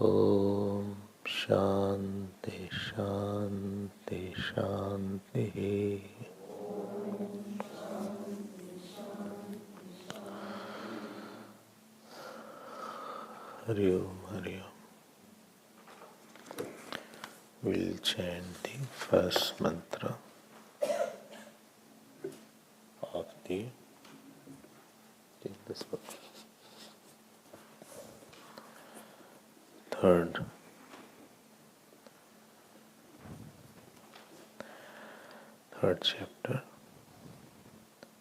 Om Shanti Shanti Shanti. Hari Om, Hari Om. We'll chant the first mantra of this book. Third chapter.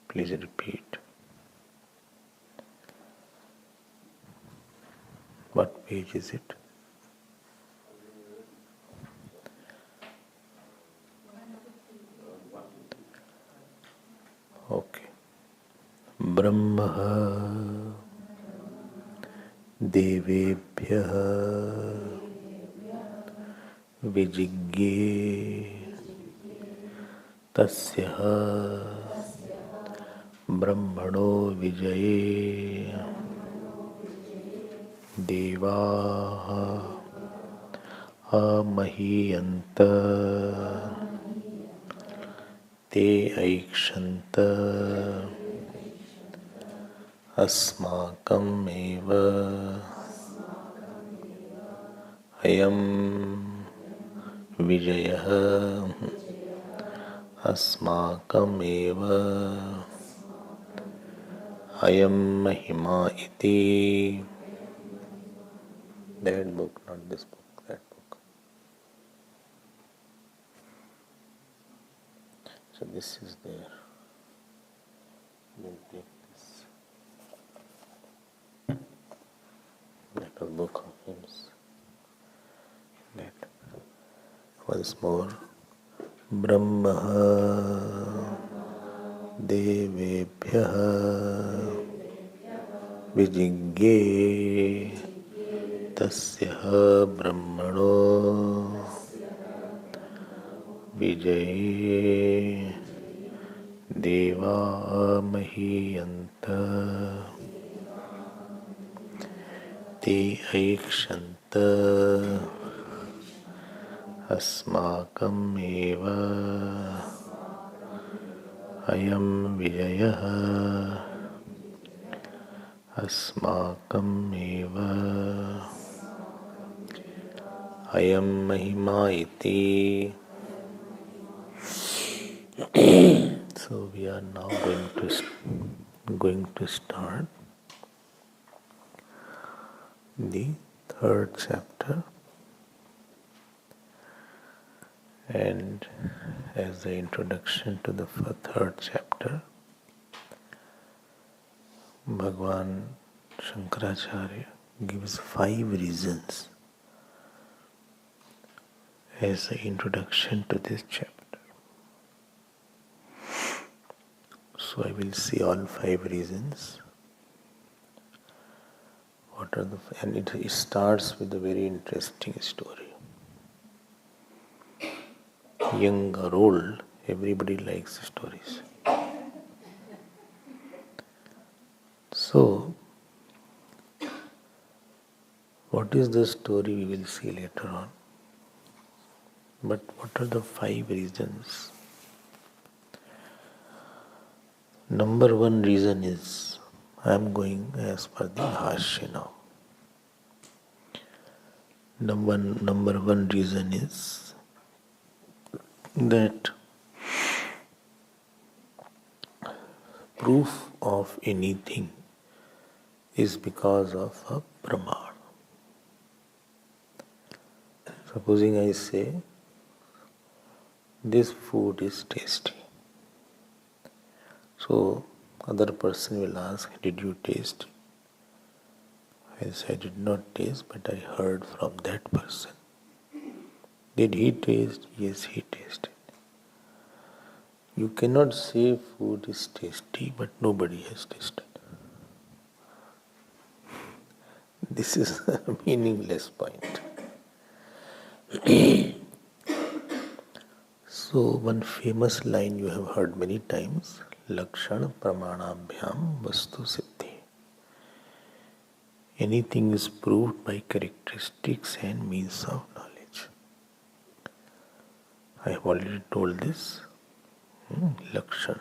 Please repeat. What page is it? Okay. Brahma Devebhyah Vijigye Tasya Brahmano Vijaye Devaha Amahiyanta Te Aikshanta Asmakam Eva Ayam Vijayah Asmakam Eva Ayam Mahima Iti. That book, not this book, that book. So this is there. We'll take this. That book of hymns. That once more. Brahma Devebhyah Vijigye Tasya Brahmano Vijaye Deva Mahiyanta Te Aikshanta Asmakam Eva Ayam Vijayah Asmakam Eva Ayam Mahima Iti. So we are now going to start the third chapter, and as the introduction to the third chapter, Bhagwan Shankaracharya gives 5 reasons as the introduction to this chapter. So I will see all 5 reasons. And it starts with a very interesting story. Young or old, everybody likes stories. So, what is the story we will see later on. But what are the 5 reasons? Number 1 reason is, I am going as per the Bhashya now. Number 1 reason is that proof of anything is because of a praman. Supposing I say, this food is tasty. So, other person will ask, did you taste it? I say, I did not taste, but I heard from that person. Did he taste? Yes, he tasted. You cannot say food is tasty, but nobody has tasted. This is a meaningless point. So, one famous line you have heard many times, Lakshan Pramanabhyam Vastu Siddhi. Anything is proved by characteristics and means of knowledge. I have already told this. Lakshan.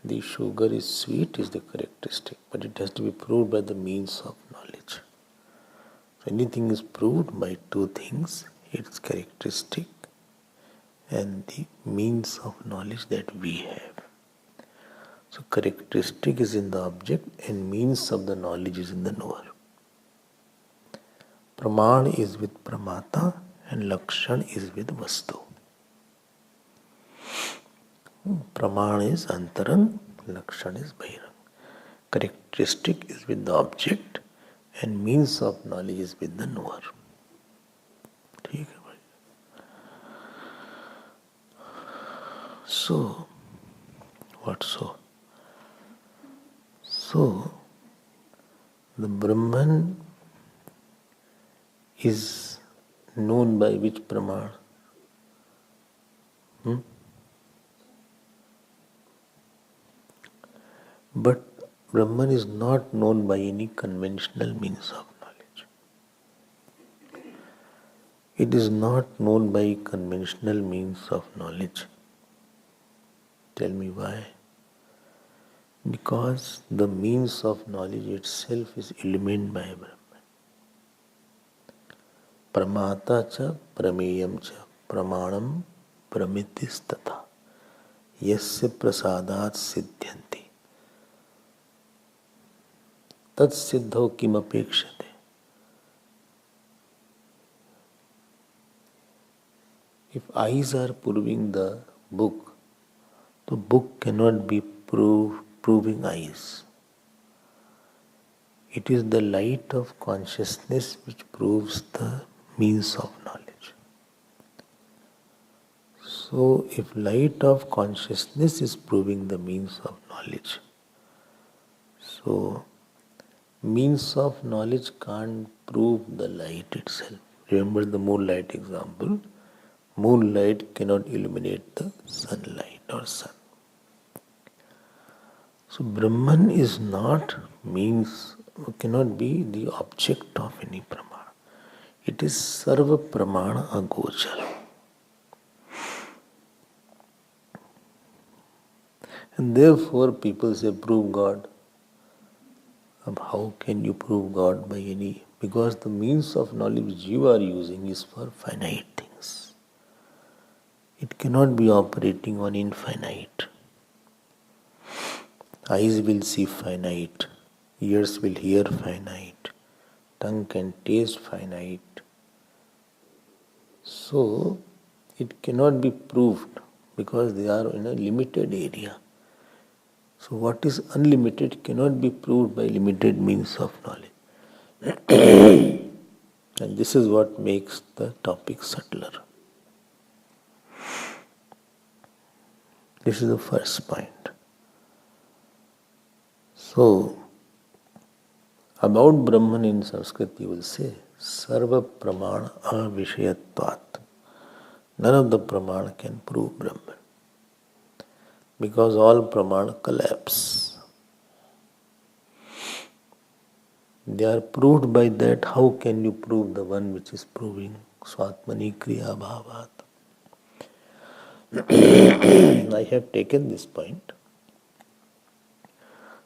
The sugar is sweet is the characteristic, but it has to be proved by the means of knowledge. So anything is proved by two things, its characteristic and the means of knowledge that we have. So characteristic is in the object and means of the knowledge is in the knower. Praman is with Pramata and Lakshan is with Vastu. Praman is Antaran, Lakshan is Bahirang. Characteristic is with the object and means of knowledge is with the knower. So, what so? So, the Brahman is known by which Praman? But Brahman is not known by any conventional means of knowledge. It is not known by conventional means of knowledge. Tell me why? Because the means of knowledge itself is illumined by Brahman. Pramata cha prameyam cha pramanam pramitis tatha yasya prasadat siddhyanti tat siddho kim apekshate. If eyes are proving the book, the book cannot be proving eyes. It is the light of consciousness which proves the means of knowledge. So, if light of consciousness is proving the means of knowledge, so means of knowledge can't prove the light itself. Remember the moonlight example. Moonlight cannot illuminate the sunlight or sun. So Brahman is not means, cannot be the object of any pramana. It is sarva pramana agochar. And therefore people say prove God. How can you prove God by any? Because the means of knowledge which you are using is for finite things. It cannot be operating on infinite. Eyes will see finite, ears will hear finite, tongue can taste finite. So, it cannot be proved because they are in a limited area. So, what is unlimited cannot be proved by limited means of knowledge. And this is what makes the topic subtler. This is the first point. So, about Brahman in Sanskrit you will say, Sarva Pramana Avishayatvat. None of the Pramana can prove Brahman. Because all Pramana collapse. They are proved by that. How can you prove the one which is proving Swatmani Kriya Bhavat? I have taken this point.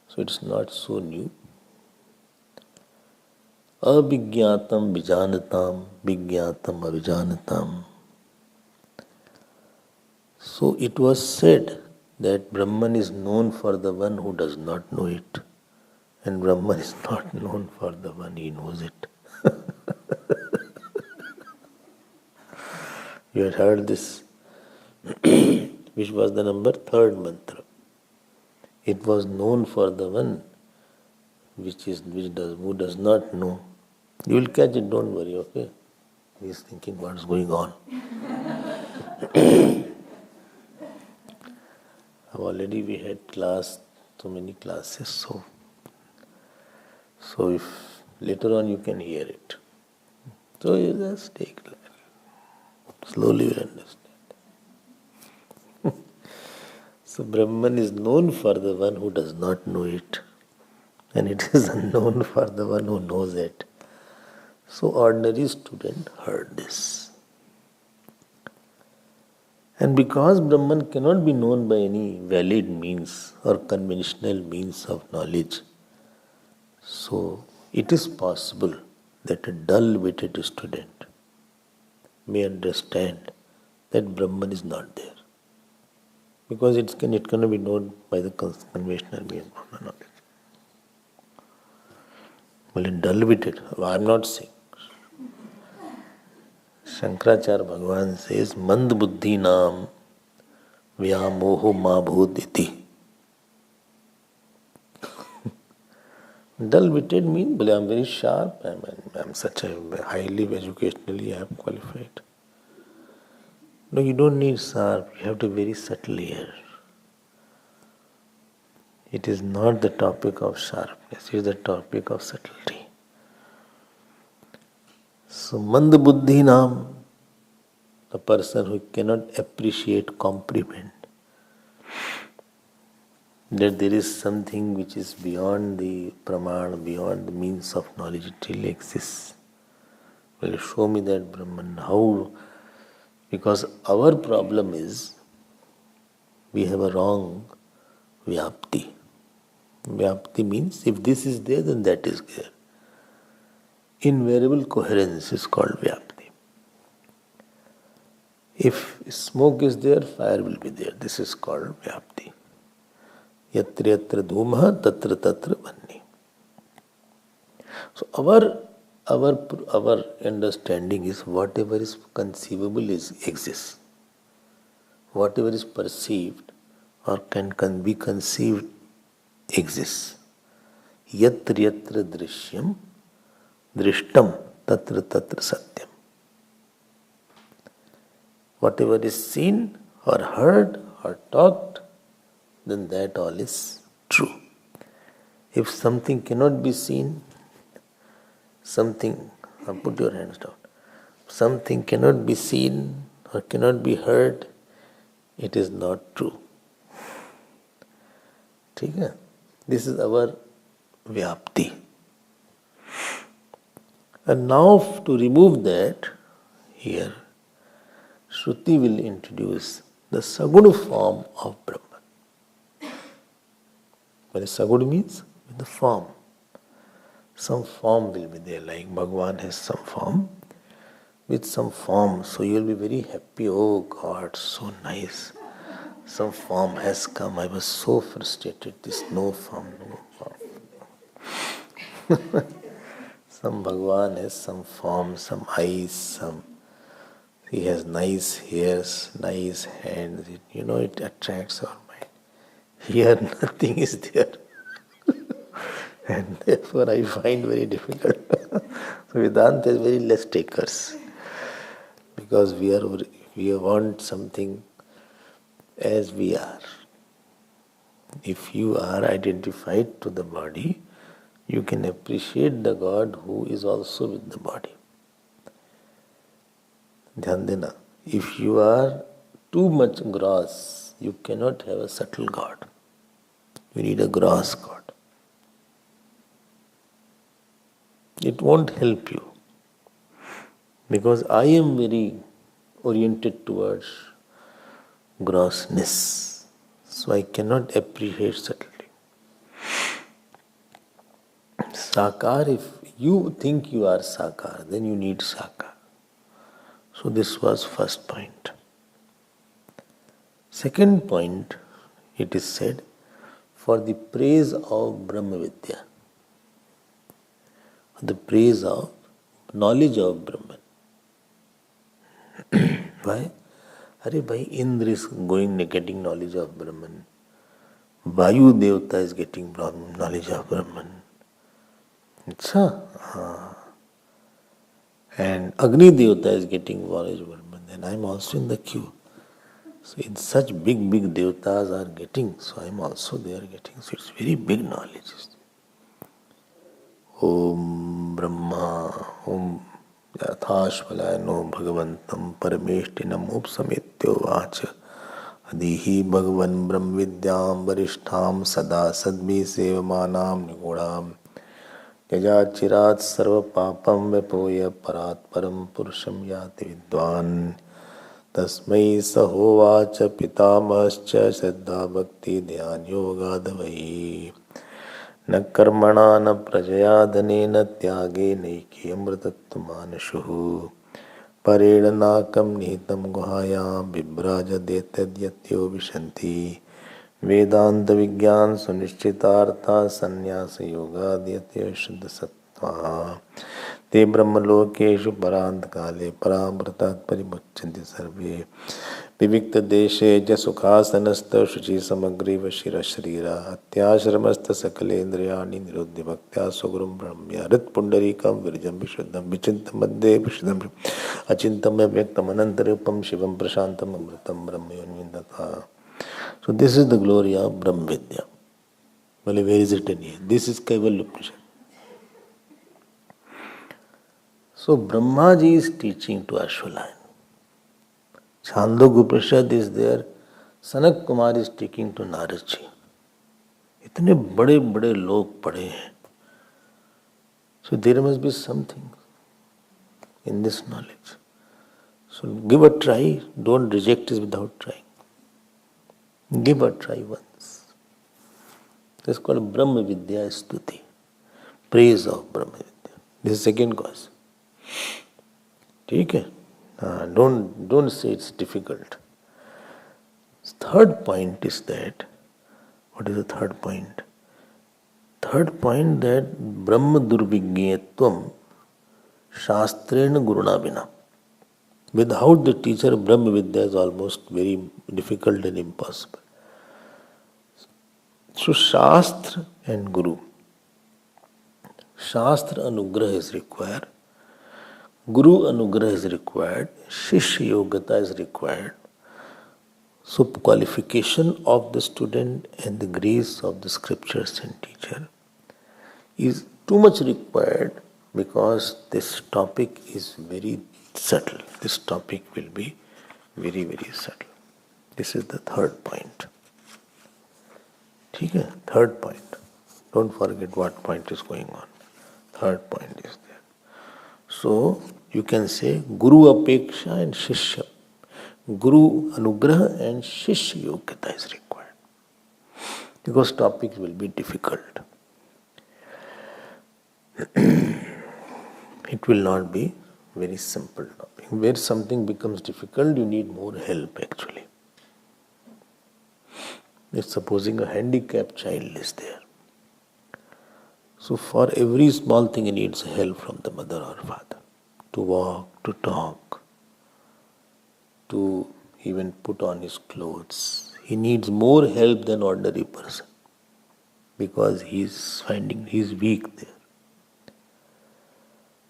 So it's not so new. Abhigyatam vijanatam, vigyatam avijanatam. So it was said that Brahman is known for the one who does not know it, and Brahman is not known for the one he knows it. You had heard this, which was the number 3rd mantra. It was known for the one who does not know. You will catch it, don't worry, okay? He is thinking what's going on. Already we had class, so many classes, so if later on you can hear it. So you just take it. Slowly you will understand. So Brahman is known for the one who does not know it. and it is unknown for the one who knows it. So ordinary student heard this. And because Brahman cannot be known by any valid means or conventional means of knowledge, so it is possible that a dull-witted student may understand that Brahman is not there. Because it cannot be known by the conventional means of knowledge. Well, dull-witted, I am not saying. Shankaracharya Bhagavan says, Mand buddhi nam vyamoho ma bhut iti. Dull-witted means, I am very sharp, I am such a highly educationally I am qualified. No, you don't need sharp, you have to be very subtle here. It is not the topic of sharpness, it is the topic of subtlety. So, Mand buddhi nam, a person who cannot appreciate, comprehend that there is something which is beyond the praman, beyond the means of knowledge, it really exists. Well, show me that Brahman. How? Because our problem is we have a wrong vyapti. Vyapti means if this is there, then that is there. Invariable coherence is called vyapti. If smoke is there, fire will be there. This is called vyapti. Yatra yatra dhumah tatra tatra vanni. So our understanding is whatever is conceivable exists. Whatever is perceived or can be conceived exists. Yatra yatra drishyam drishtam tatra tatra satyam. Whatever is seen or heard or talked, then that all is true. If something cannot be seen, put your hands down. Something cannot be seen or cannot be heard, it is not true. This is our vyapti. And now to remove that, here Shruti will introduce the saguna form of Brahman. What is saguna means? The form. Some form will be there, like Bhagavan has some form. With some form, so you will be very happy. Oh God, so nice. Some form has come. I was so frustrated. This no form. Some Bhagavan has some form, some eyes, he has nice hairs, nice hands. It attracts our mind. Here nothing is there. And therefore I find very difficult. So Vedanta is very less takers. Because we want something as we are. If you are identified to the body, you can appreciate the God who is also with the body. Dhyan dena. If you are too much gross, you cannot have a subtle God. You need a gross God. It won't help you. Because I am very oriented towards grossness. So I cannot appreciate subtlety. Sakar, if you think you are Sakar, then you need Sakar. So this was first point. Second point, it is said, for the praise of Brahma Vidya, the praise of knowledge of Brahman. Why? Indra is getting knowledge of Brahman. Vayu Devata is getting knowledge of Brahman. And Agni Devata is getting knowledge of Brahman. Then I am also in the queue. So in such big devatas are getting, so I am also there getting. So it's very big knowledge. Om Brahma, Om Yathashvalayano Bhagavantam Parameshtinam Upsametyo Vacha अदिहि भगवन् ब्रह्म विद्यां वरिष्ठां सदा सद्भिः सेवमानां निगूढां यजाचिरात् सर्व पापं व्यपोय परात् परं पुरुषं याति विद्वान् तस्मै स होवाच पितामहश्च श्रद्धा भक्ति ध्यान योगादवै न कर्मणा न प्रजया धनेन त्यागेनैके अमृतत्वमानशुः परेण नाकं निहितं गुहायां बिभ्राजदेतद्यत्यो विशन्ति वेदांत विज्ञान सुनिश्चितार्था संन्यास योगाद्यत्यो शुद्ध सत्त्वा ते ब्रह्मलोकेषु परान्त काले परामृतात् परिमुच्यन्ते सर्वे विविक्त देशे च सुखासनस्थ शुचि समग्रीव शिरशरीरा अत्याश्रमस्थ सकलेन्द्रियाणि निरुद्ध भक्त्या सुगुरुं ब्रह्म्या हृत्पुण्डरीकं विरजं विशुद्धं विचिन्तं मध्ये विशुद्धं अचिन्तं व्यक्तम् अनन्तरूपं शिवं प्रशान्तम् अमृतं ब्रह्मयोन्विन्दता. So this is the glory of Brahma Vidya. Well, where is it in here? This is Kaivalya Upanishad. So Brahmaji is teaching to Ashwalayan. Chandogya Upanishad is there. Sanak Kumar is speaking to Narad ji. इतने बड़े बड़े लोग पढ़े हैं. So there must be something in this knowledge. So give a try. Don't reject it without trying. Give a try once. This is called Brahma Vidya Stuti. Praise of Brahma Vidya. This is second cause. ठीक है? Don't say it's difficult. Third point is that, what is the third point? Third point that Brahma Durvignetvam Shastrena Guruna Vina. Without the teacher, Brahma Vidya is almost very difficult and impossible. So Shastra and Guru. Shastra Anugrah is required. Guru Anugrah is required. Shishya Yogata is required. So qualification of the student and the grace of the scriptures and teacher is too much required because this topic is very subtle. This topic will be very, very subtle. This is the third point. ठीक है? Third point. Don't forget what point is going on. Third point is there. So you can say Guru Apeksha and Shishya. Guru Anugraha and Shishya Yogyata is required. Because topic will be difficult. It will not be very simple topic. Where something becomes difficult, you need more help actually. If supposing a handicapped child is there, so for every small thing he needs help from the mother or father. To walk, to talk, to even put on his clothes. He needs more help than ordinary person because he's weak there.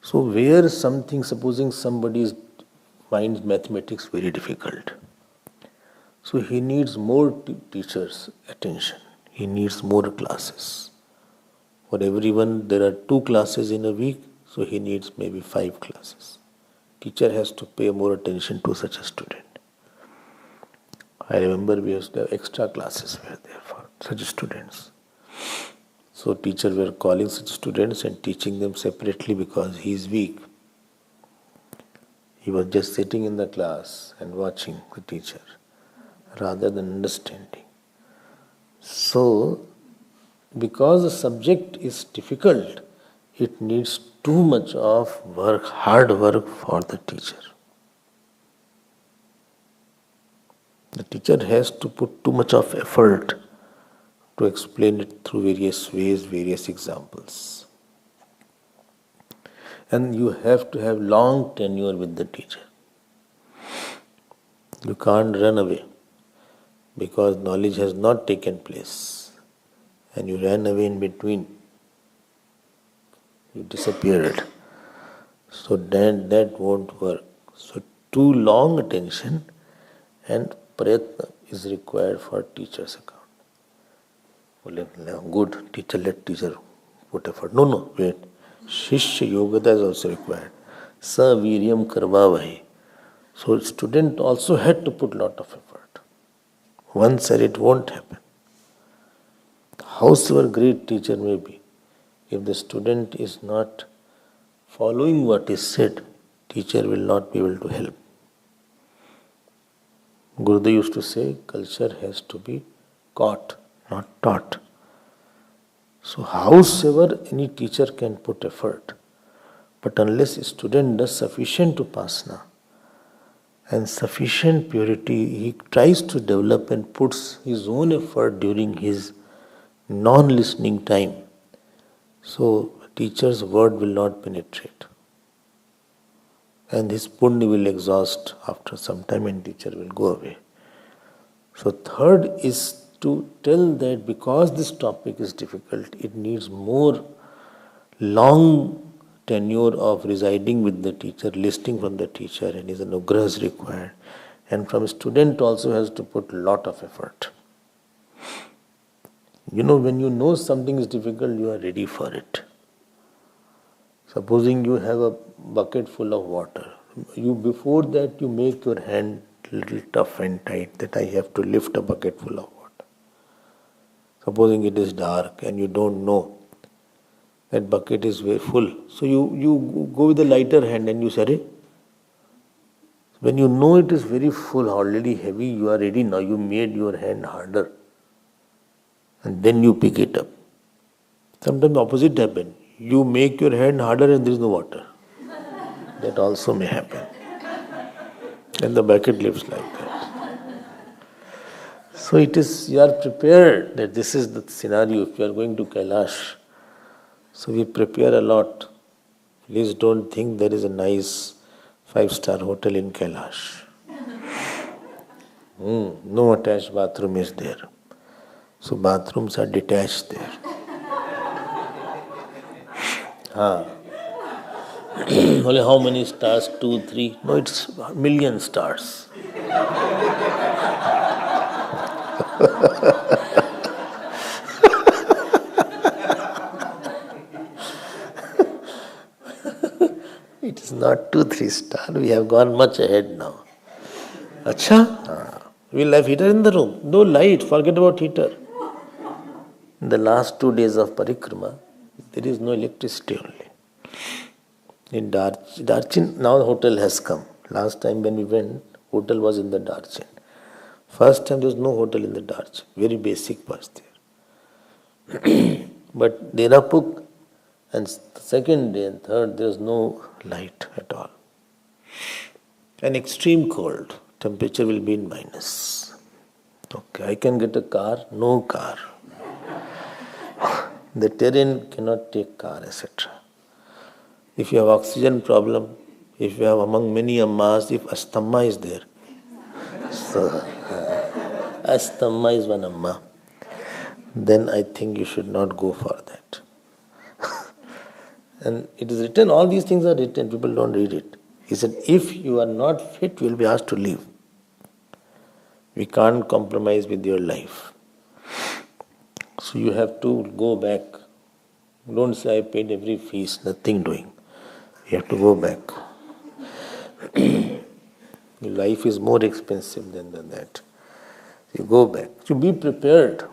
So where something, supposing somebody finds mathematics very difficult, so he needs more teachers' attention. He needs more classes. For everyone, there are 2 classes in a week, so he needs maybe 5 classes. Teacher has to pay more attention to such a student. I remember we used to have extra classes were there for such students. So teacher were calling such students and teaching them separately because he is weak. He was just sitting in the class and watching the teacher rather than understanding. So, because the subject is difficult, it needs too much of work, hard work for the teacher. The teacher has to put too much of effort to explain it through various ways, various examples. And you have to have long tenure with the teacher. You can't run away because knowledge has not taken place and you ran away in between. You disappeared. So then that won't work. So too long attention and prayatna is required for teacher's account. Good teacher, let teacher put effort. No, wait. Shishya Yogata is also required. Sa Viryam Karvavahi. So student also had to put lot of effort. One said it won't happen. Howsoever great teacher may be, if the student is not following what is said, teacher will not be able to help. Gurudev used to say, culture has to be caught, not taught. So howsoever any teacher can put effort, but unless a student does sufficient upasana and sufficient purity, he tries to develop and puts his own effort during his non-listening time. So teacher's word will not penetrate. And his punya will exhaust after some time and teacher will go away. So third is to tell that because this topic is difficult, it needs more long tenure of residing with the teacher, listening from the teacher, and his anugraha is required. And from student also has to put lot of effort. When you know something is difficult, you are ready for it. Supposing you have a bucket full of water, before that you make your hand little tough and tight that I have to lift a bucket full of water. Supposing it is dark and you don't know that bucket is very full, so you go with the lighter hand and you say, when you know it is very full, already heavy, you are ready now, you made your hand harder and then you pick it up. Sometimes the opposite happens. You make your hand harder and there is no water. That also may happen. And the bucket lifts like that. So you are prepared that this is the scenario if you are going to Kailash. So we prepare a lot. Please don't think there is a nice 5-star hotel in Kailash. No attached bathroom is there. So bathrooms are detached there. Only how many stars? 2, 3? No, it's a million stars. It is not 2, 3 star. We have gone much ahead now. Acha? We'll have heater in the room. No light. Forget about heater. In the last 2 days of parikrama, there is no electricity only. In Darchin, now the hotel has come. Last time when we went, hotel was in the Darchin. First time there was no hotel in the Darchin. Very basic was there. But Derapuk and the second day and third, there was no light at all. An extreme cold. Temperature will be in minus. Okay, I can get a car, no car. The terrain cannot take car, etc. If you have oxygen problem, if you have among many ammas, if asthma is there, so asthma is one amma, then I think you should not go for that. And it is written, all these things are written, people don't read it. He said, if you are not fit, you will be asked to leave. We can't compromise with your life. So you have to go back. Don't say I paid every fees, nothing doing. You have to go back. Your life is more expensive than that. You go back. So be prepared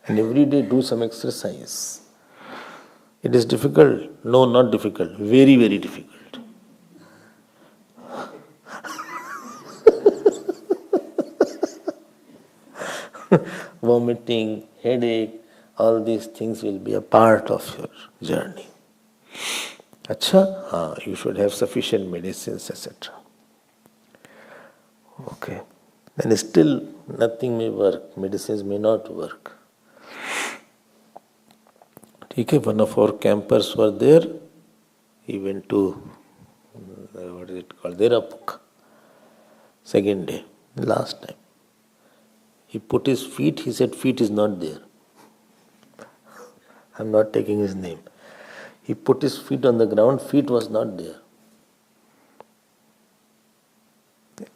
and every day do some exercise. It is difficult. No, not difficult. Very, very difficult. Vomiting, headache, all these things will be a part of your journey. Acha? You should have sufficient medicines, etc. Okay. Then still nothing may work. Medicines may not work. Okay, one of our campers were there. He went to, what is it called, Derapuk. Second day, last time. He put his feet, he said feet is not there. I'm not taking his name. He put his feet on the ground, feet was not there.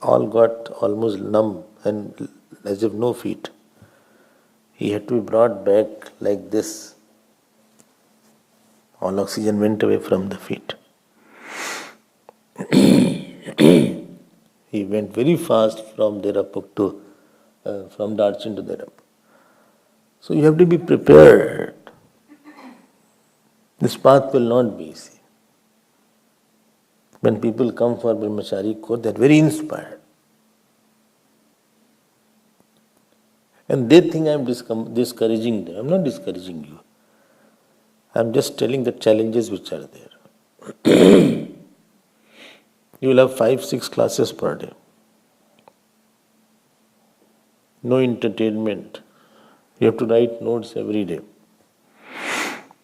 All got almost numb and as if no feet. He had to be brought back like this. All oxygen went away from the feet. He went very fast from Derapuk to from Darchin to Dharam. So you have to be prepared. This path will not be easy. When people come for Brahmachari course, they are very inspired. And they think I am discouraging them. I am not discouraging you. I am just telling the challenges which are there. You will have 5-6 classes per day. No entertainment. You have to write notes every day.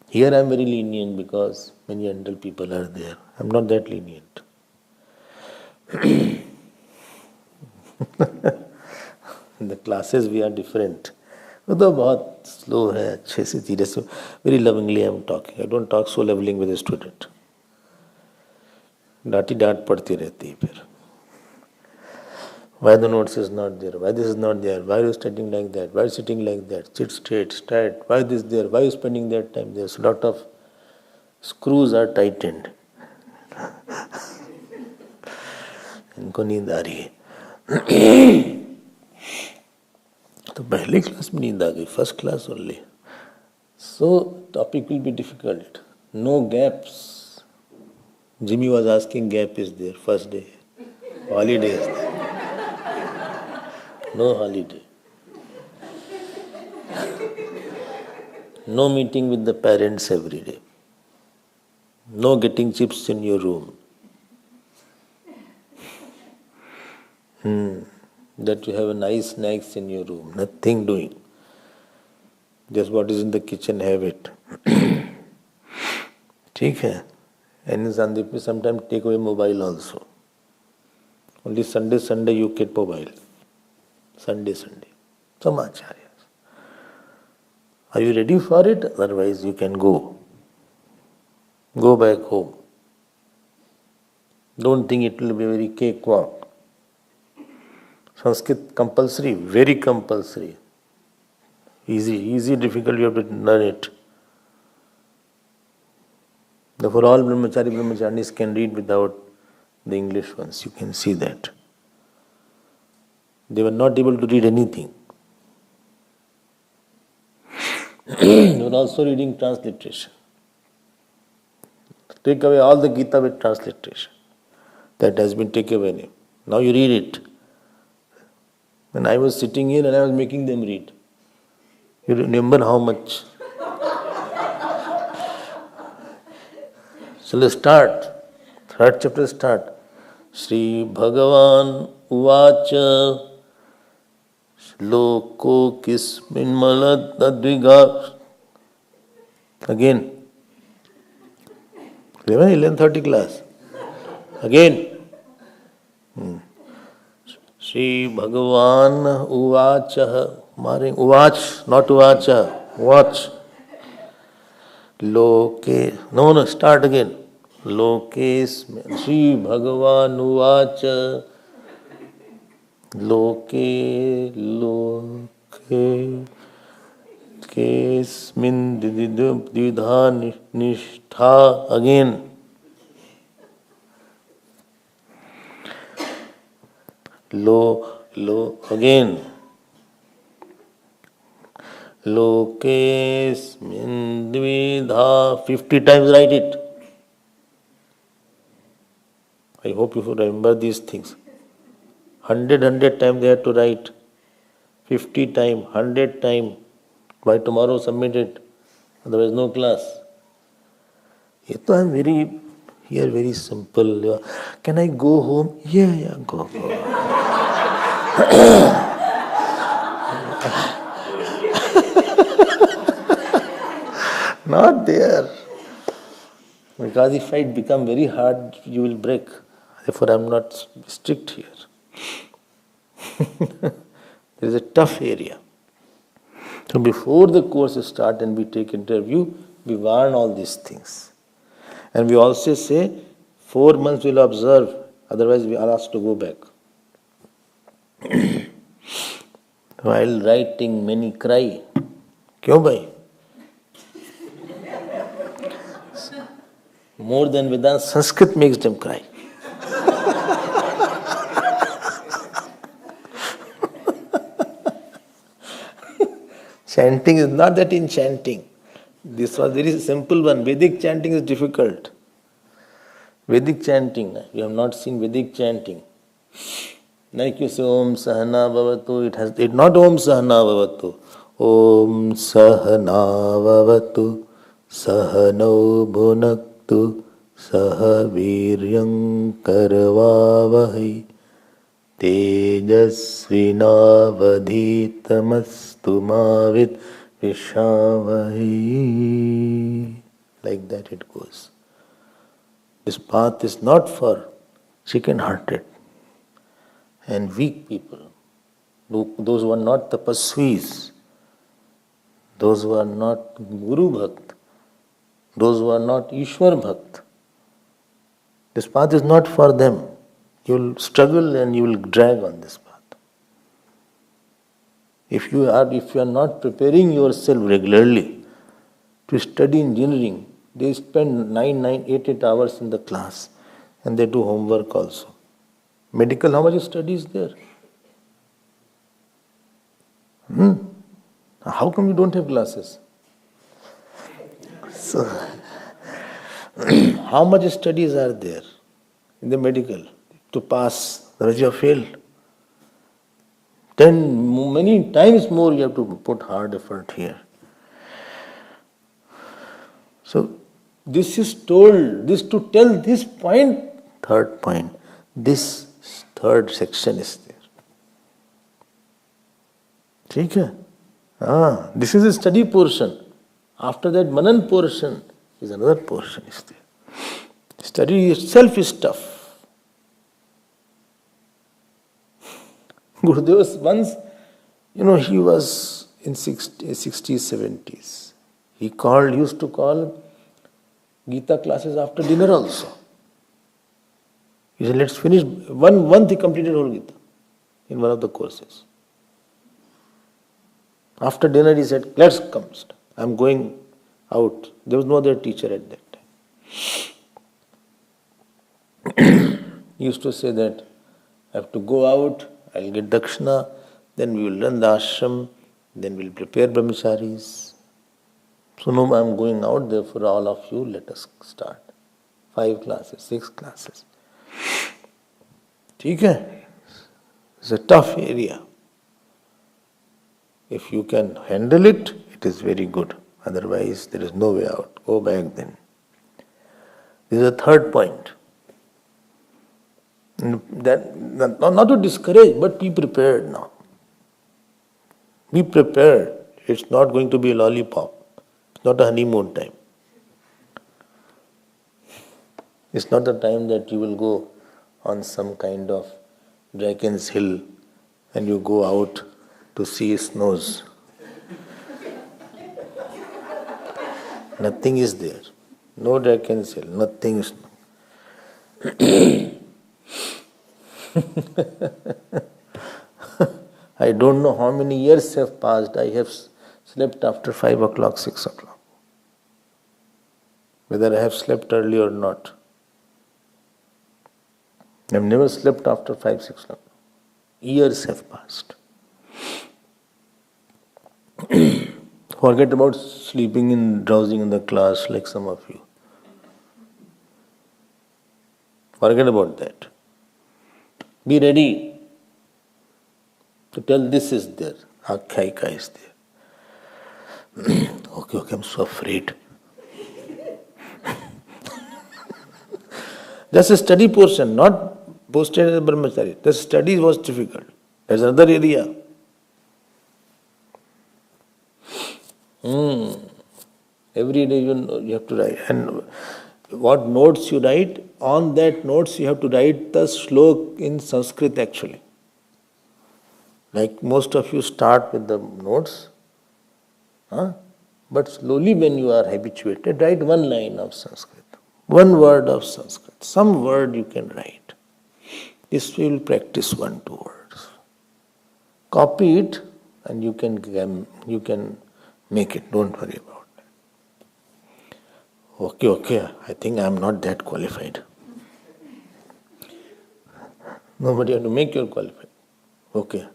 Here I am very lenient because many adult people are there. I am not that lenient. In the classes we are different. वो तो बहुत slow है, अच्छे से धीरे से. Very lovingly I am talking. I don't talk so leveling with a student. डांटी डांट पड़ती रहती है फिर. Why the notes is not there? Why this is not there? Why are you studying like that? Why are you sitting like that? Sit straight. Why this there? Why are you spending that time? There's a lot of screws are tightened. इनको नींद आ रही है. तो पहले class में नींद आ गई. First class only. So topic will be difficult. No gaps. Jimmy was asking gap is there. First day. Holiday is there. No holiday. No meeting with the parents every day. No getting chips in your room. That you have a nice snacks in your room. Nothing doing. Just what is in the kitchen, have it. ठीक है. And in Sandeep, sometimes take away mobile also. Only Sunday you get mobile. Sunday. Samacharya. Are you ready for it? Otherwise you can go. Go back home. Don't think it will be very cakewalk. Sanskrit compulsory, very compulsory. Easy, difficult, you have to learn it. Therefore all brahmacharis can read without the English ones. You can see that. They were not able to read anything. They were also reading transliteration. Take away all the Gita with transliteration. That has been taken away. Now you read it. When I was sitting here and I was making them read. You remember how much? So let's start. Third chapter start. Shri Bhagavan Uvacha Loko Kismin Malat Adviga. Again. 11:30 class. Again. Shri Bhagavan Uvacha. Uvach, not Uvacha. Watch. Loke. No, start again. Lokes. Shri Bhagavan Uvacha. Loke kesmin didha nishtha. Again. Again. Lokesmin dvidha. 50 times write it. I hope you remember these things. 100 times they have to write. 50 times, 100 times. By tomorrow submit it. Otherwise no class. I am very simple. Can I go home? Yeah, go. Not there. Because if it become very hard, you will break. Therefore, I am not strict here. There is a tough area. So before the course start and we take interview, we warn all these things. And we also say, 4 months we will observe, otherwise we are asked to go back. While writing, many cry. Kyun bhai? More than Vedanta, Sanskrit makes them cry. Chanting is not that in chanting. This was very simple one. Vedic chanting is difficult. Vedic chanting, you have not seen Vedic chanting. Like you say Om Sahana Bhavatu, it not Om Sahana Bhavatu. Om Sahana Bhavatu Sahano Bhunaktu Saha Viryam Karvavahi Tejasvinavadhitamastu Mavit Vishavahi. Like that it goes. This path is not for chicken-hearted and weak people, those who are not tapasvis, those who are not Guru Bhakt, those who are not Ishwar Bhakt. This path is not for them. You will struggle and you will drag on this path. If you are not preparing yourself regularly to study engineering, they spend 8 hours in the class and they do homework also. Medical, how much study is there? How come you don't have classes? So, how much studies are there in the medical to pass? Otherwise you have failed. Then many times more you have to put hard effort here. So this is told, this to tell this point, third point, this third section is there. ठीक है? This is a study portion. After that, Manan portion is another portion is there. Study itself is tough. Gurudev once, he was in 60s, 70s. He used to call Gita classes after dinner also. He said, let's finish. One month he completed whole Gita in one of the courses. After dinner he said, let's come. I'm going out. There was no other teacher at that time. He used to say that I have to go out, I'll get dakshina, then we will run the ashram, then we'll prepare brahmacharis. So no, I'm going out, therefore all of you let us start. 5 classes, 6 classes. ठीक है? It's a tough area. If you can handle it, it is very good. Otherwise, there is no way out. Go back then. This is the third point. That, not to discourage, but be prepared now. Be prepared. It's not going to be a lollipop. It's not a honeymoon time. It's not the time that you will go on some kind of Draken's Hill and you go out to see snows. Nothing is there. No Draken's Hill. Nothing is. I don't know how many years have passed. I have slept after 5 o'clock, 6 o'clock. Whether I have slept early or not. I have never slept after 5, 6 o'clock. Years have passed. Forget about sleeping and drowsing in the class like some of you. Forget about that. Be ready to tell this is there, Akhyayika is there. Okay, I'm so afraid. That's a study portion, not posted as a brahmachari. The study was difficult. There's another area. Every day you have to write. And what notes you write, on that notes you have to write the shlok in Sanskrit actually. Like most of you start with the notes, but slowly when you are habituated, write one line of Sanskrit, one word of Sanskrit, some word you can write. This will practice 1-2 words. Copy it and you can make it, don't worry about it. Okay, I think I am not that qualified. Nobody have to make you qualified. Okay.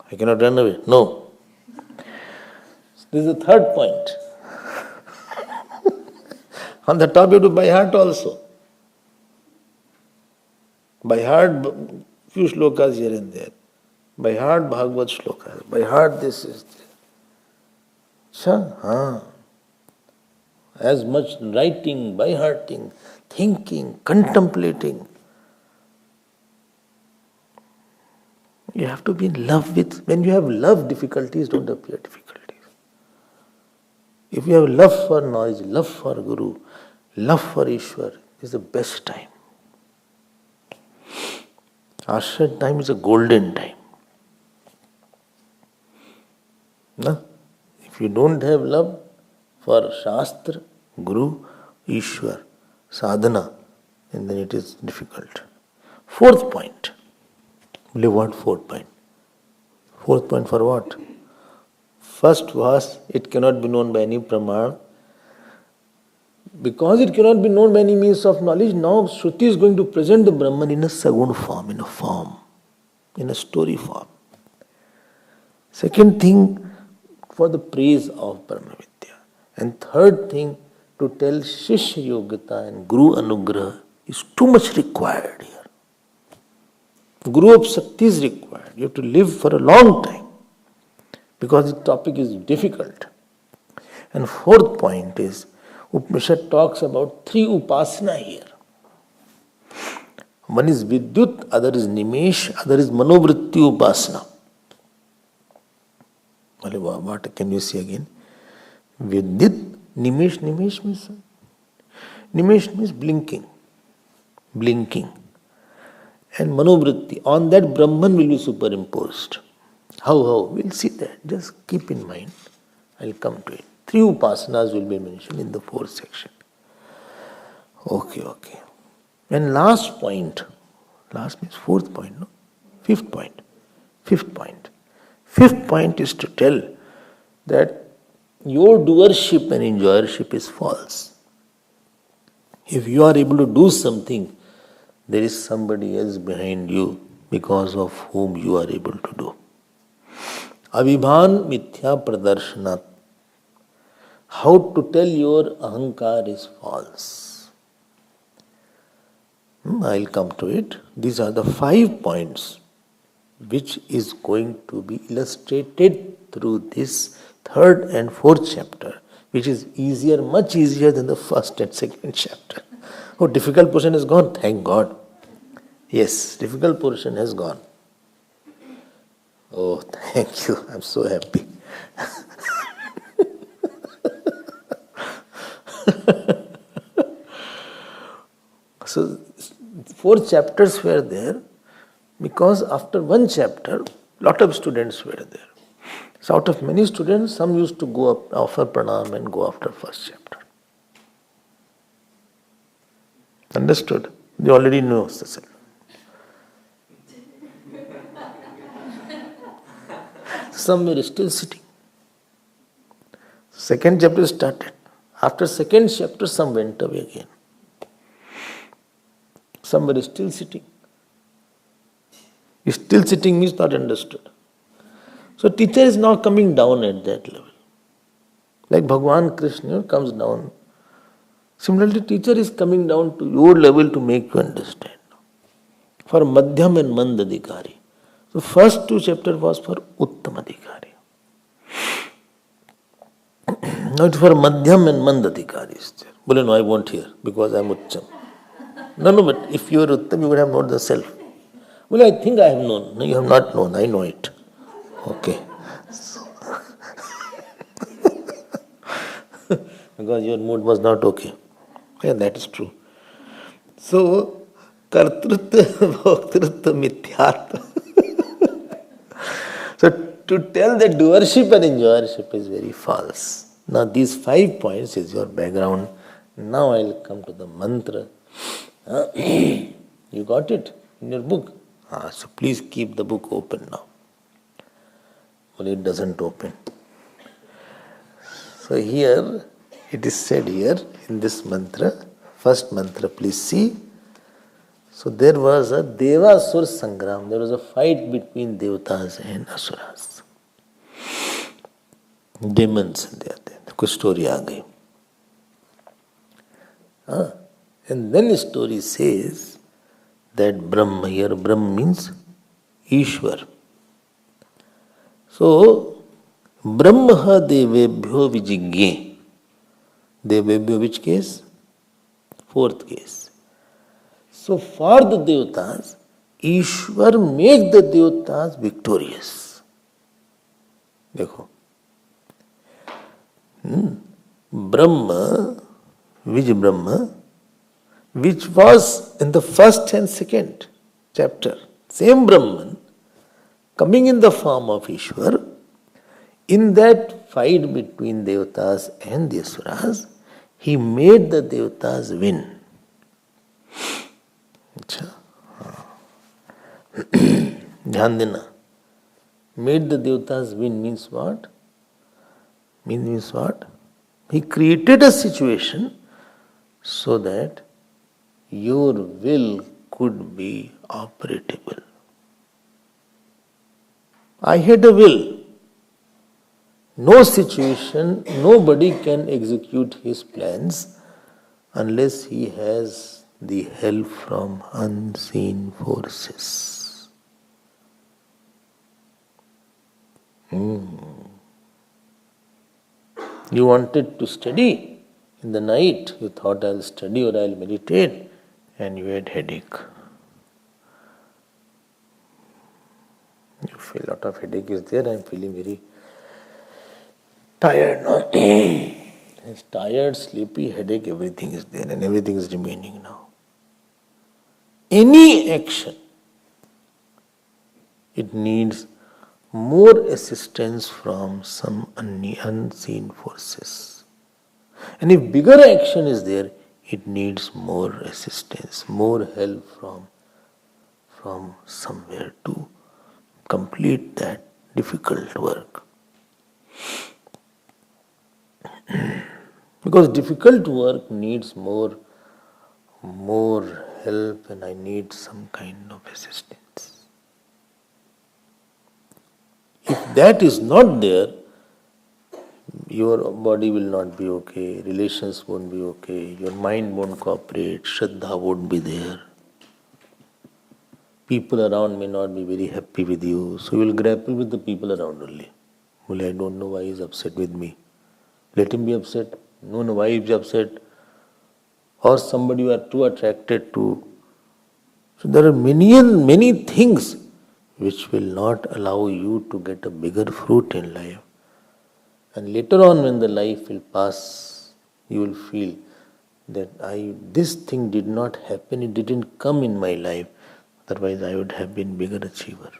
I cannot run away. No. This is the third point. On the top you have to by heart also. By heart few shlokas here and there. By heart Bhagavad shlokas. By heart this is there. As much writing, by hearting, thinking, contemplating. You have to be in love with. When you have love, difficulties don't appear difficulties. If you have love for knowledge, love for Guru, love for Ishwar, is the best time. Ashram time is a golden time. No? If you don't have love for Shastra, Guru, Ishwar, Sadhana, and then it is difficult. Fourth point. What fourth point? Fourth point for what? First was, it cannot be known by any pramana. Because it cannot be known by any means of knowledge, now Shruti is going to present the Brahman in a sagun form, in a story form. Second thing, for the praise of Brahmavidya. And third thing, to tell Shishya Yogata and Guru Anugraha is too much required here. Guru of Sakti is required. You have to live for a long time because the topic is difficult. And fourth point is, Upanishad talks about three upasana here. One is Vidyut, other is Nimesh, other is Manovritti upasana. What can you see again? Vidyut, Nimesh means blinking. And Manovritti, on that Brahman will be superimposed. How? We'll see that. Just keep in mind. I'll come to it. Three upasanas will be mentioned in the fourth section. Okay. And last point. Last means fourth point, no? Fifth point. Fifth point is to tell that your doership and enjoyership is false. If you are able to do something, there is somebody else behind you because of whom you are able to do. Abhibhan mithya pradarshana. How to tell your ahankar is false. I'll come to it. These are the 5 points which is going to be illustrated through this third and fourth chapter, which is easier, much easier than the first and second chapter. Oh, difficult portion is gone, thank God. Yes, difficult portion has gone. Oh, thank you, I'm so happy. So, 4 chapters were there because after one chapter, lot of students were there. So out of many students, some used to go up, offer pranam and go after first chapter. Understood? They already know the self. Some were still sitting. Second chapter started. After second chapter, some went away again. Some were still sitting. Still sitting means not understood. So teacher is now coming down at that level. Like Bhagwan Krishna comes down. Similarly, teacher is coming down to your level to make you understand. For Madhyam and Mandadikari. So first 2 chapters was for Uttamadikari. Now it's for Madhyam and Mandadikari. Well, no, I won't hear because I am Uttam. No, but if you are Uttam, you would have known the self. Well, I think I have known. No, you have not known. I know it. Okay. Because your mood was not okay. Yeah, that is true. So, kartrutva, bhoktrutva, mithyatva. So, to tell that doership and enjoyership is very false. Now, these 5 points is your background. Now, I will come to the mantra. You got it in your book? So, please keep the book open now. Well, it doesn't open. So, here, it is said here in this mantra, first mantra, please see. So there was a Deva-Asura Sangram, there was a fight between Devatas and Asuras. Demons दे आते हैं, कुछ story आ गई. And then the story says that Brahma, here Brahma means Ishwar. So, Brahma devebhyo vijigye. Devebhyo, which case? Fourth case. So, for the Devatas, Ishwar make the Devatas victorious. देखो, Brahma, which Brahma, which was in the first and second chapter, same Brahman, coming in the form of Ishwar, in that fight between Devatas and the Asuras, he made the Devatas win. अच्छा, ध्यान देना. Made the Devatas win means what? Means what? He created a situation so that your will could be operable. I had a will. No situation, nobody can execute his plans unless he has the help from unseen forces. You wanted to study in the night, you thought I'll study or I'll meditate, and you had headache. You feel a lot of headache is there, I'm feeling very tired now. It's tired, sleepy, headache, everything is there and everything is remaining now. Any action, it needs more assistance from some unseen forces. And if bigger action is there, it needs more assistance, more help from somewhere to complete that difficult work. Because difficult work needs more help, and I need some kind of assistance. If that is not there, your body will not be okay, relations won't be okay, your mind won't cooperate, Shraddha won't be there. People around may not be very happy with you, so you will grapple with the people around only. Well, I don't know why he is upset with me. Let him be upset. No, why he is upset. Or somebody you are too attracted to. So there are many things which will not allow you to get a bigger fruit in life. And later on when the life will pass, you will feel that this thing did not happen, it didn't come in my life. Otherwise I would have been bigger achiever.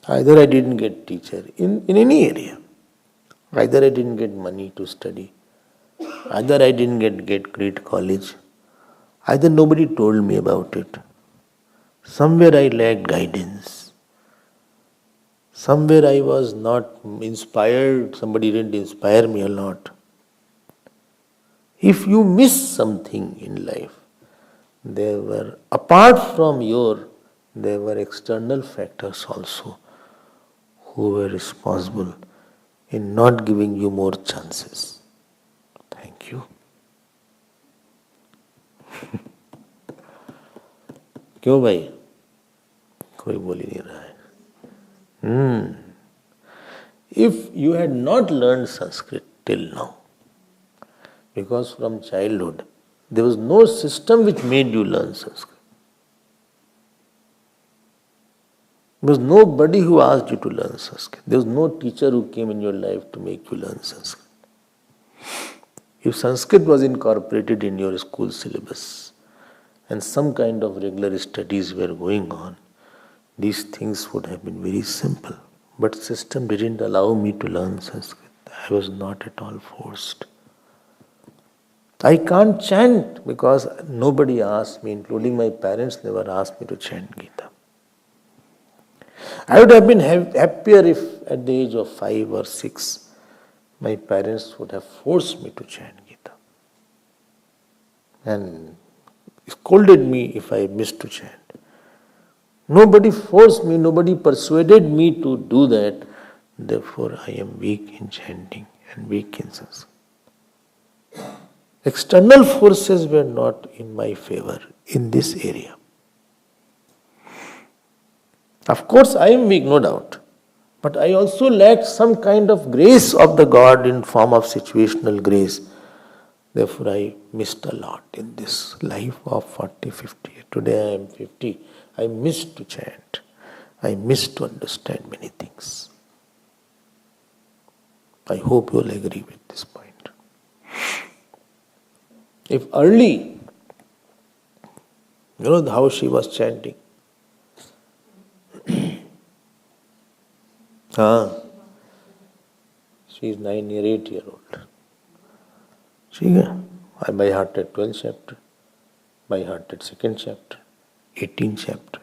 Either I didn't get teacher in any area. Either I didn't get money to study. Either I didn't get great college. Either nobody told me about it. Somewhere I lacked guidance. Somewhere I was not inspired. Somebody didn't inspire me a lot. If you miss something in life, there were external factors also who were responsible in not giving you more chances. Thank you. क्यों भाई? कोई बोल ही नहीं रहा है. If you had not learned Sanskrit till now, because from childhood there was no system which made you learn Sanskrit. There was nobody who asked you to learn Sanskrit. There was no teacher who came in your life to make you learn Sanskrit. If Sanskrit was incorporated in your school syllabus and some kind of regular studies were going on, these things would have been very simple. But system didn't allow me to learn Sanskrit. I was not at all forced. I can't chant because nobody asked me, including my parents never asked me to chant Gita. I would have been happier if at the age of 5 or 6, my parents would have forced me to chant Gita and scolded me if I missed to chant. Nobody forced me, nobody persuaded me to do that Therefore, I am weak in chanting and weak in sanskrit. External forces were not in my favor in this area. Of course, I am weak, no doubt. But I also lacked some kind of grace of the God in form of situational grace. Therefore, I missed a lot in this life of 40, 50. Today I am 50. I missed to chant. I missed to understand many things. I hope you will agree with this point. If early, you know how she was chanting. She is 9 or 8 year old. I by hearted 12th chapter, by hearted 2nd chapter, 18th chapter,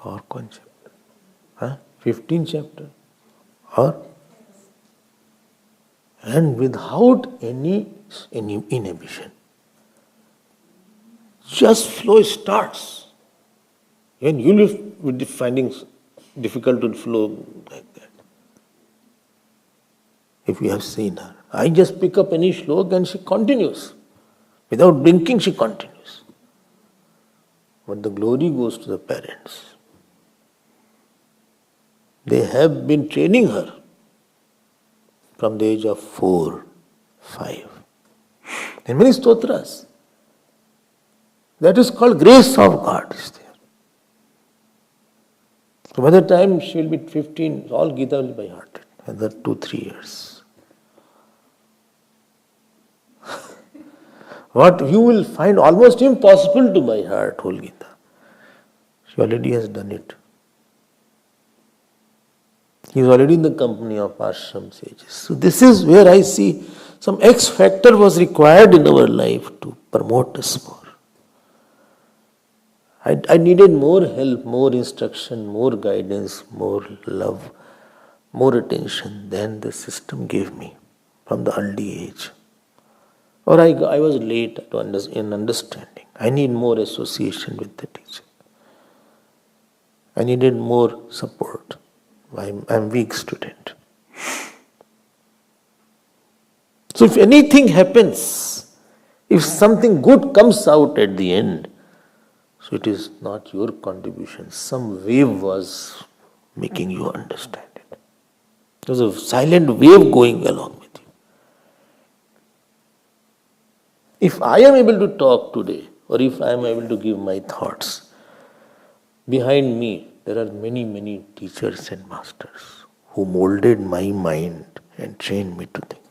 or 15th chapter, or and without any inhibition. Just flow starts. Even you will be finding difficult to flow like that. If you have seen her, I just pick up any shlok and she continues. Without blinking, she continues. But the glory goes to the parents. They have been training her from the age of 4, 5. In many stotras, that is called grace of God is there. So by the time she will be 15, all Gita will be by hearted. Another 2-3 years. What you will find almost impossible to by heart whole Gita. She already has done it. He is already in the company of ashram sages. So this is where I see some X factor was required in our life to promote us more. I needed more help, more instruction, more guidance, more love, more attention than the system gave me from the early age. Or I was late in understanding. I need more association with the teacher. I needed more support. I'm a weak student. So if anything happens, if something good comes out at the end, so it is not your contribution. Some wave was making you understand it. There was a silent wave going along with you. If I am able to talk today, or if I am able to give my thoughts, behind me there are many, many teachers and masters who molded my mind and trained me to think.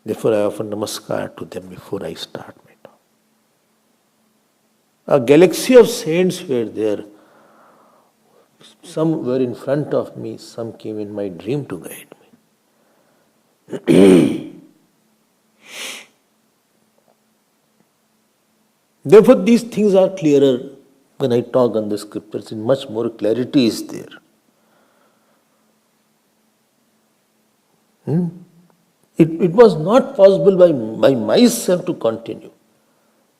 Therefore, I offer namaskar to them before I start my talk. A galaxy of saints were there. Some were in front of me, some came in my dream to guide me. Therefore, these things are clearer when I talk on the scriptures, and much more clarity is there. It was not possible by myself to continue.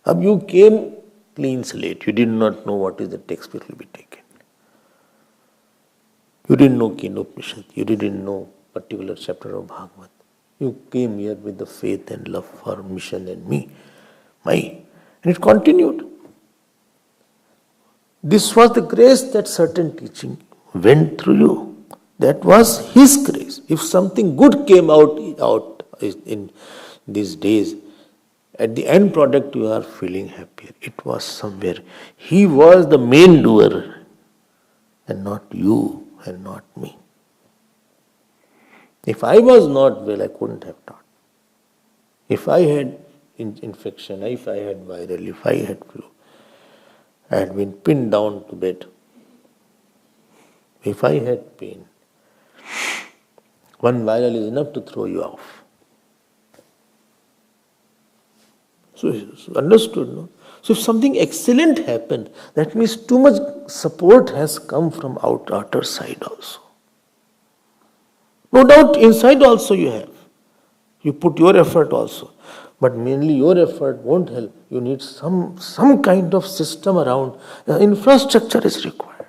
You came clean slate. You did not know what is the text which will be taken. You didn't know Kenopanishad. You didn't know particular chapter of Bhagavad. You came here with the faith and love for mission and me. And it continued. This was the grace that certain teaching went through you. That was His grace. If something good came out in these days, at the end product you are feeling happier. It was somewhere. He was the main doer and not you and not me. If I was not well, I couldn't have taught. If I had infection, if I had viral, if I had flu, I had been pinned down to bed. If I had pain, one viral is enough to throw you off. So understood, no? So if something excellent happened, that means too much support has come from outer side also. No doubt inside also you have. You put your effort also. But mainly your effort won't help. You need some kind of system around. Infrastructure is required.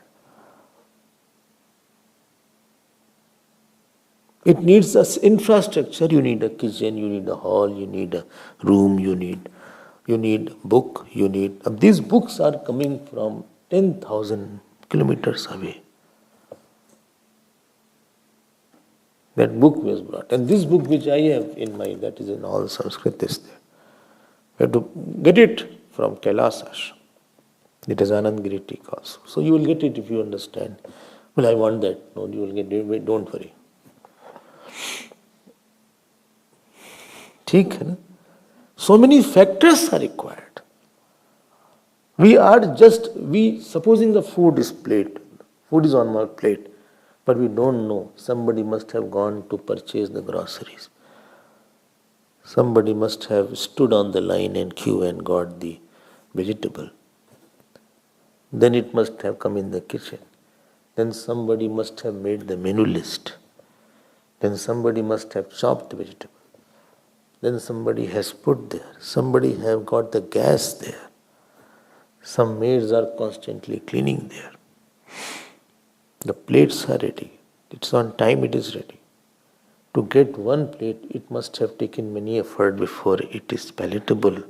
It needs infrastructure. You need a kitchen, you need a hall, you need a room, you need book, you need. These books are coming from 10,000 kilometers away. That book was brought. And this book which I have in my, that is in all Sanskrit is there. You have to get it from Kailas Ashram. It is Anand Giri Tika also. So you will get it if you understand. Well, I want that. No, you will get it. Don't worry. ठीक है ना? So many factors are required. Supposing the food is on my plate, but we don't know. Somebody must have gone to purchase the groceries. Somebody must have stood on the line and queue and got the vegetable. Then it must have come in the kitchen. Then somebody must have made the menu list. Then somebody must have chopped the vegetable. Then somebody has put there. Somebody have got the gas there. Some maids are constantly cleaning there. The plates are ready. It's on time, it is ready. To get one plate, it must have taken many effort before it is palatable.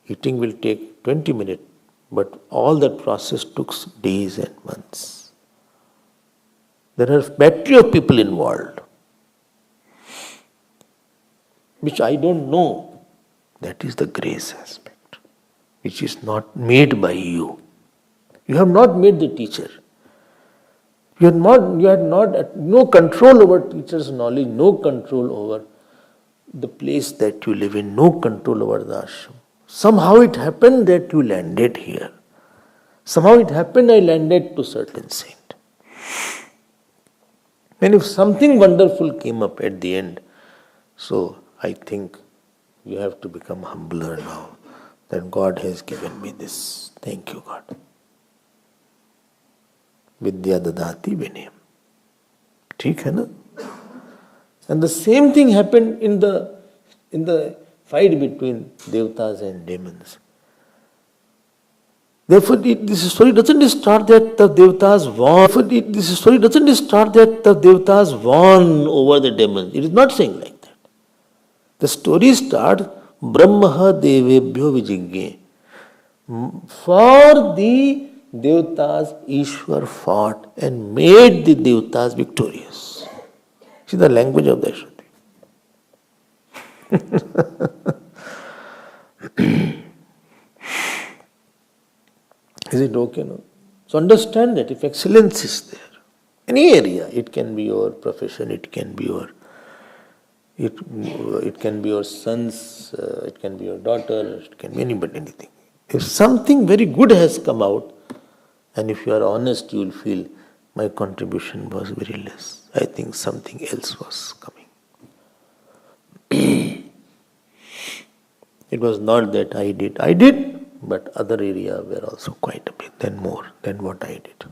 Eating will take 20 minutes, but all that process took days and months. There are battery of people involved, which I don't know. That is the grace aspect, which is not made by you. You have not made the teacher. You had no control over teacher's knowledge, no control over the place that you live in, no control over the ashram. Somehow it happened that you landed here. Somehow it happened I landed to certain saint. And if something wonderful came up at the end, so I think you have to become humbler now that God has given me this. Thank you, God. Vidya dadati vinayam. ठीक है ना? And the same thing happened in the fight between devatas and demons. Therefore, this story doesn't start that the devatas won over the demons. It is not saying like that. The story starts Brahmaha devebhyo vijigye. For the devatas, Ishwar fought and made the devatas victorious. See the language of the Shruti. Is it okay? No? So understand that if excellence is there, any area, it can be your profession, it can be your sons, it can be your daughter, it can be anybody, anything. If something very good has come out, and if you are honest, you will feel my contribution was very less. I think something else was coming. It was not that I did, but other areas were also quite a bit, then more than what I did.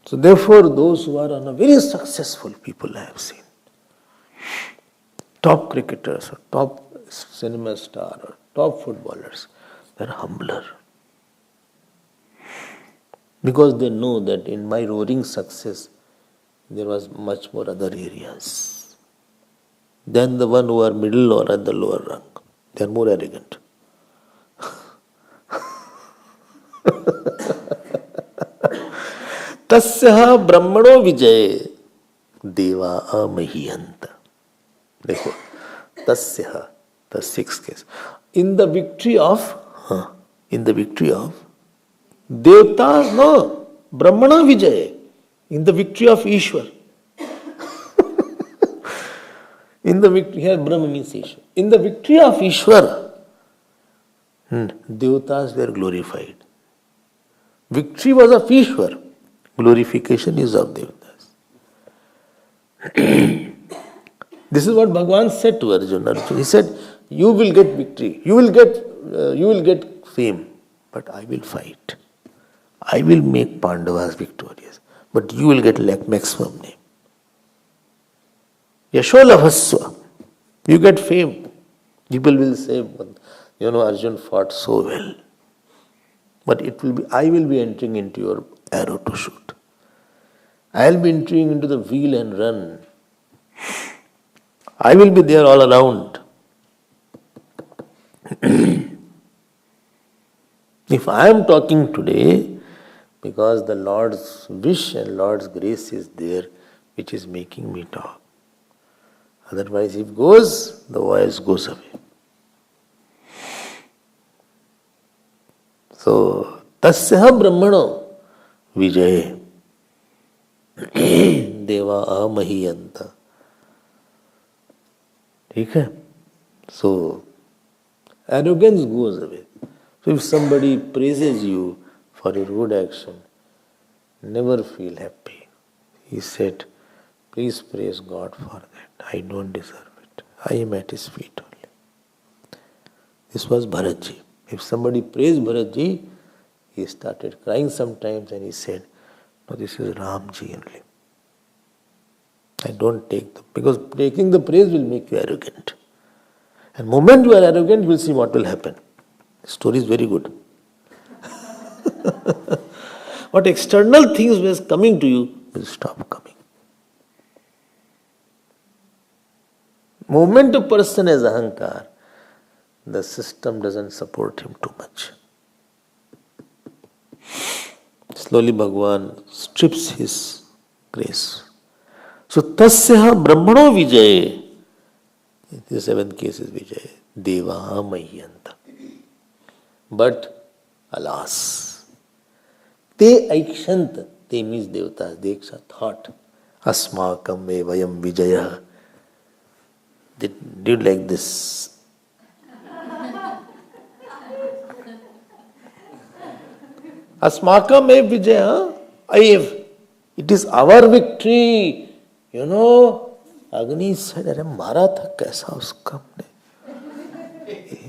So therefore, those who are on a very successful people I have seen, top cricketers or top cinema star or top footballers, they are humbler. Because they know that in my roaring success, there was much more other areas than the one who are middle or at the lower rank. They are more arrogant. Tasya brahmano vijay deva amahiyanta. Dekho, tasya, the sixth case. In the victory of Devtas, no, Brahmana Vijay, in the victory of Ishwar. In the victory, here Brahma means Ishwar. In the victory of Ishwar, Devtas were glorified. Victory was of Ishwar, glorification is of Devtas. This is what Bhagavan said to Arjuna. He said, you will get victory, you will get fame, but I will fight. I will make Pandavas victorious, but you will get maximum name. Yasholabhasva, you get fame. People will say, Arjun fought so well. But I will be entering into your arrow to shoot. I'll be entering into the wheel and run. I will be there all around. If I am talking today, because the Lord's wish and Lord's grace is there, which is making me talk. Otherwise, if goes, the voice goes away. So, tasya brahmano vijaye deva ahamahiyanta. Okay? So, arrogance goes away. So, if somebody praises you for your good action, never feel happy. He said, please praise God for that. I don't deserve it. I am at his feet only. This was Bharatji. If somebody praised Bharatji, he started crying sometimes and he said, no, this is Ramji only. I don't take the, because taking the praise will make you arrogant. And the moment you are arrogant, you will see what will happen. The story is very good. What external things was coming to you will stop coming. Moment a person has ahankar, the system doesn't support him too much. Slowly Bhagavan strips his grace. So tasya brahmano vijaye. The seventh case is Vijay. Deva mahyanta. But alas, te aikshant. Te means devatas. Deksha thought. Asmakam me vayam vijaya. They did like this. Asmakam me vijaya. It is our victory. You know. Agni said, अरे मारा था कैसा उसको हमने.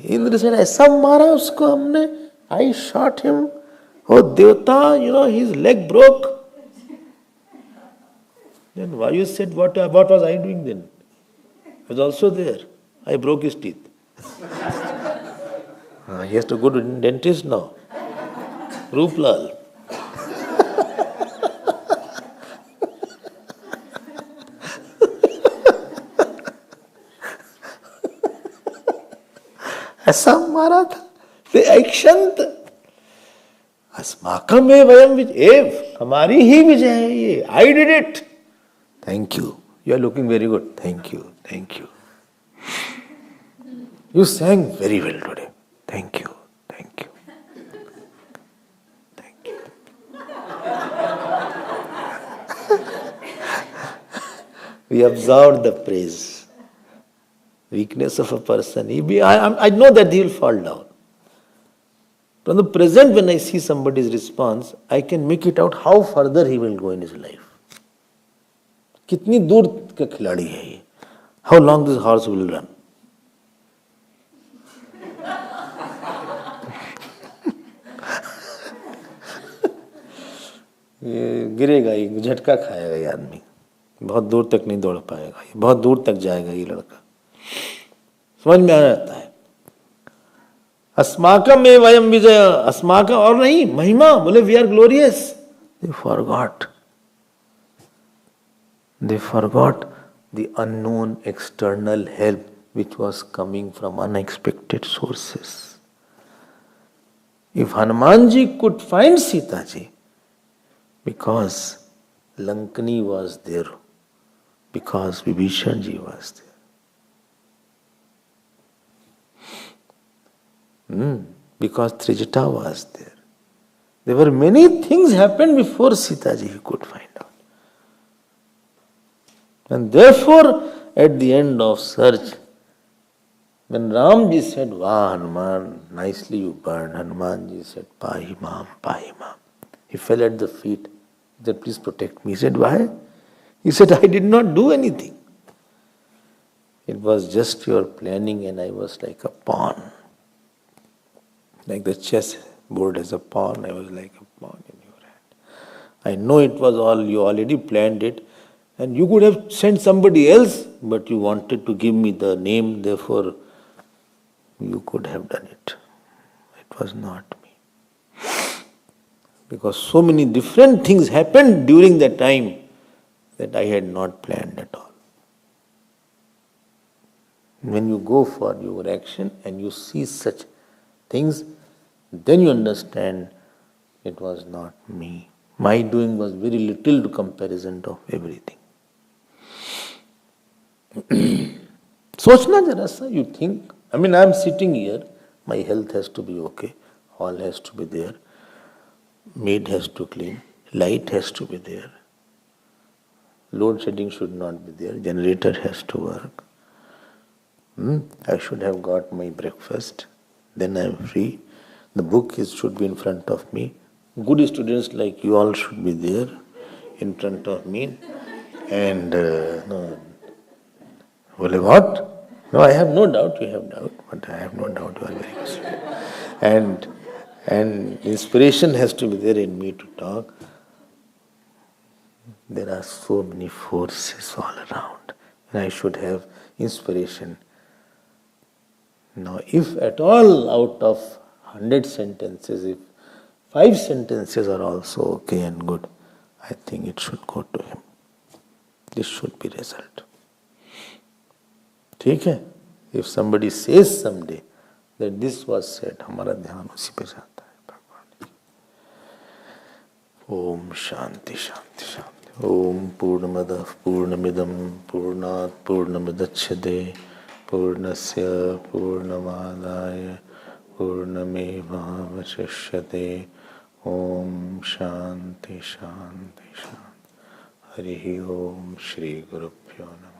Indra said, ऐसा मारा उसको हमने. I shot him. Oh Devata, you know, his leg broke. Then why you said, what was I doing then? I was also there. I broke his teeth. He has to go to dentist now. Rooplal. ऐसा मारा था ते ऐक्षंत अस्माकम में वयम विजय हमारी ही विजय है ये I did it thank you are looking very good thank you you sang very well today thank you we observed the praise. Weakness of a person. I know that he will fall down. From the present, when I see somebody's response, I can make it out how further he will go in his life. कितनी दूर का खिलाड़ी है ये? How long this horse will run? ये गिरेगा, ये झटका खाएगा ये आदमी. बहुत दूर तक नहीं दौड़ पाएगा. ये बहुत दूर तक जाएगा ये लड़का. समझ में आ जाता है. अस्माकम में वयम विजय. अस्माकम और नहीं महिमा. बोले we are glorious. They forgot the unknown external help which was coming from unexpected sources. If Hanumanji could find Sita ji, because Lankani was there, because Vibhishan ji was there. Because Trijata was there. There were many things happened before Sita ji he could find out. And therefore, at the end of search, when Ramji said, Wah Hanuman, nicely you burned, Hanumanji said, Pahi Mam. He fell at the feet. He said, please protect me. He said, why? He said, I did not do anything. It was just your planning and I was like a pawn. Like the chess board has a pawn, I was like a pawn in your hand. I know it was all, you already planned it, and you could have sent somebody else, but you wanted to give me the name, therefore you could have done it. It was not me. Because so many different things happened during that time, that I had not planned at all. When you go for your action and you see such things, then you understand it was not me. My doing was very little to comparison of everything. सोचना जरा सा, you think, I mean, I'm sitting here, my health has to be okay, all has to be there, maid has to clean, light has to be there, load shedding should not be there, generator has to work. I should have got my breakfast, then I am free. The book should be in front of me. Good students like you all should be there in front of me. And no, well, what? No, I have no doubt you have doubt, but I have no doubt you are very good. And inspiration has to be there in me to talk. There are so many forces all around, and I should have inspiration. Now, if at all out of 100 sentences, if 5 sentences are also okay and good, I think it should go to him. This should be result. ठीक है? If somebody says someday that this was said, हमारा ध्यान उसी पे जाता है भगवान. ओम शांति शांति शांति. ओम पूर्णमदः पूर्णमिदं पूर्णात् पूर्णमुदच्यते पूर्णस्य पूर्णमादाय पूर्णमेवावशिष्यते. ओम शांति शांति शांति. हरिः ओम श्री गुरुभ्यो नमः.